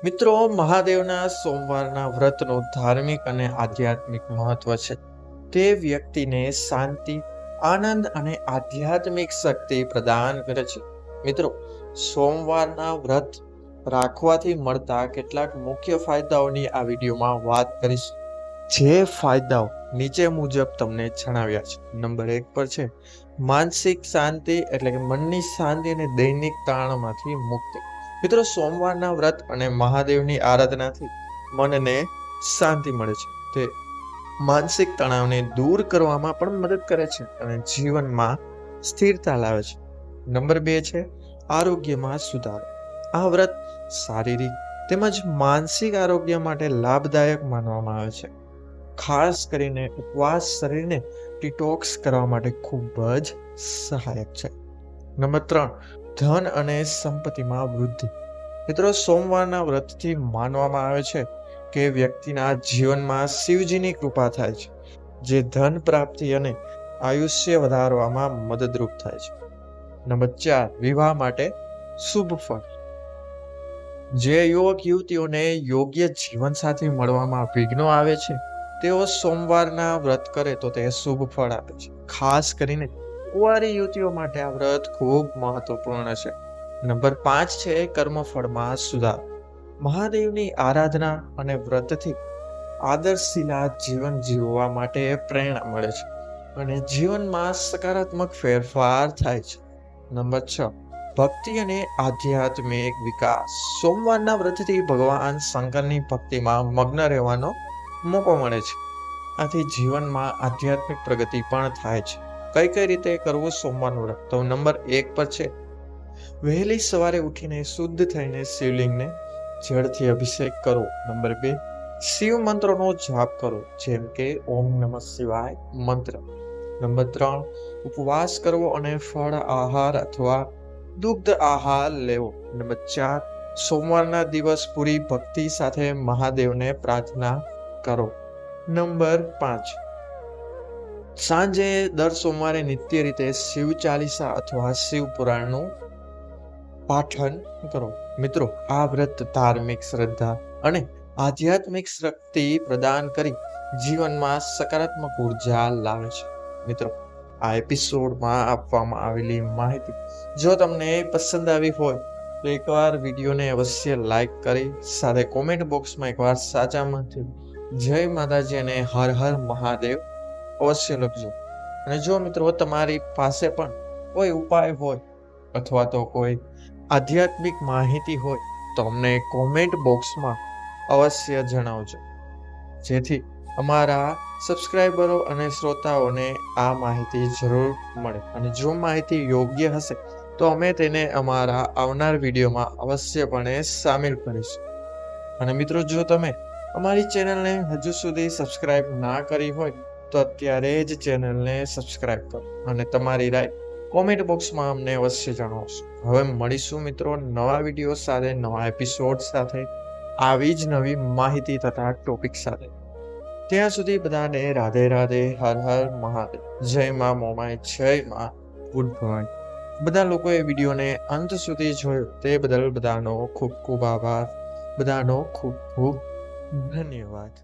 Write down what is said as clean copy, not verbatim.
મિત્રો, મહાદેવના સોમવારના વ્રતનું ધાર્મિક અને આધ્યાત્મિક મહત્વ છે. તે વ્યક્તિને શાંતિ, આનંદ અને આધ્યાત્મિક શક્તિ પ્રદાન કરે છે. મિત્રો, સોમવારના વ્રત રાખવાથી મળતા કેટલાક મુખ્ય ફાયદાઓની આ વિડીયોમાં વાત કરીશું. જે ફાયદાઓ નીચે મુજબ તમને જણાવ્યા છે. નંબર 1 પર છે માનસિક શાંતિ, એટલે કે મનની શાંતિ અને દૈનિક તાણમાંથી મુક્તિ. મિત્રો, સોમવારના વ્રત અને મહાદેવની આરાધનાથી મનને શાંતિ મળે છે. તે માનસિક તણાવને દૂર કરવામાં પણ મદદ કરે છે અને જીવનમાં સ્થિરતા લાવે છે. નંબર 2 છે આરોગ્યમાં સુધારો. આ વ્રત શારીરિક તેમજ માનસિક આરોગ્ય માટે લાભદાયક માનવામાં આવે છે. ખાસ કરીને ઉપવાસ શરીરને ડિટોક્સ કરવા માટે ખૂબ જ સહાયક છે. નંબર 3, ધન અને સંપત્તિમાં વૃદ્ધિ. મિત્રો, સોમવારના વ્રતથી માનવામાં આવે છે કે વ્યક્તિના જીવનમાં શિવજીની કૃપા થાય છે, જે ધન પ્રાપ્તિ અને આયુષ્ય વધારવામાં મદદરૂપ થાય છે. નંબર 4, વિવાહ માટે શુભ ફળ. જે યુવક યુવતીઓને યોગ્ય જીવનસાથી મળવામાં વિઘ્નો આવે છે, તેઓ સોમવારના વ્રત કરે તો તે શુભ ફળ આપે છે. ખાસ કરીને કુંવારી યુવતીઓ માટે આ વ્રત ખૂબ મહત્વપૂર્ણ છે. નંબર 5 છે કર્મફળમાં સુધાર. મહાદેવની આરાધના અને વ્રતથી આદર્શશીલા જીવન જીવવા માટે પ્રેરણા મળે છે અને જીવનમાં સકારાત્મક ફેરફાર થાય છે. નંબર 6, ભક્તિ અને આધ્યાત્મિક વિકાસ. સોમવારના વ્રતથી ભગવાન શંકરની ભક્તિમાં મગ્ન રહેવાનો મોકો મળે છે. આથી જીવનમાં આધ્યાત્મિક પ્રગતિ પણ થાય છે. કઈ કઈ રીતે કરવું સોમવારનું વ્રત? તો નંબર 1 પર છે વહેલી સવારે ઉઠીને શુદ્ધ થઈને શિવલિંગને જળથી અભિષેક કરો. નંબર 2, શિવ મંત્રોનો જાપ કરો, જેમ કે ઓમ નમઃ શિવાય મંત્ર. નંબર 3, ઉપવાસ કરવો અને ફળ આહાર અથવા દુગ્ધ આહાર લેવો. નંબર 4, સોમવારના દિવસ પૂરી ભક્તિ સાથે મહાદેવને પ્રાર્થના કરો. નંબર 5, સાંજે દર સોમવારે નિત્ય રીતે શિવ ચાલીસા અથવા શિવ પુરાણનું પાઠન કરો. મિત્રો, આ વ્રત ધાર્મિક શ્રદ્ધા અને આધ્યાત્મિક શક્તિ પ્રદાન કરી જીવનમાં સકારાત્મક ઉર્જા લાવે છે. મિત્રો, આ એપિસોડમાં આપવામાં આવેલી માહિતી જો તમને પસંદ આવી હોય તો એકવાર વિડીયોને અવશ્ય લાઈક કરી સાથે કોમેન્ટ બોક્સમાં એકવાર સાચામાંથી જય માતાજી અને હર હર મહાદેવ અવશ્ય લખજો. અને જો મિત્રો તમારી પાસે પણ કોઈ ઉપાય હોય અથવા તો કોઈ આધ્યાત્મિક માહિતી હોય તો અમને કોમેન્ટ બોક્સમાં અવશ્ય જણાવજો, જેથી અમારા સબસ્ક્રાઇબરો અને શ્રોતાઓને આ માહિતી જરૂર મળે. અને જો માહિતી યોગ્ય હશે તો અમે તેને અમારા આવનાર વિડીયોમાં અવશ્યપણે સામેલ કરીશું. અને મિત્રો, જો તમે અમારી ચેનલને હજુ સુધી સબસ્ક્રાઇબ ના કરી હોય તો અત્યારે જ ચેનલને સબસ્ક્રાઇબ કરો અને તમારી રાય કોમેન્ટ બોક્સમાં અમને અવશ્ય જણાવશો. હવે મળીશું મિત્રો નવા વિડીયો સાથે, નવા એપિસોડ સાથે, આવી જ નવી માહિતી તથા ટોપિક સાથે. ત્યાં સુધી બધાને રાધે રાધે, હર હર મહાદેવ, જય માં મોમાય, જય માં ગુડ ભવાઈ. બધા લોકોએ વિડીયોને અંત સુધી જોયો તે બદલ બધાનો ખૂબ ખૂબ આભાર. બધાનો ખૂબ ખૂબ ધન્યવાદ.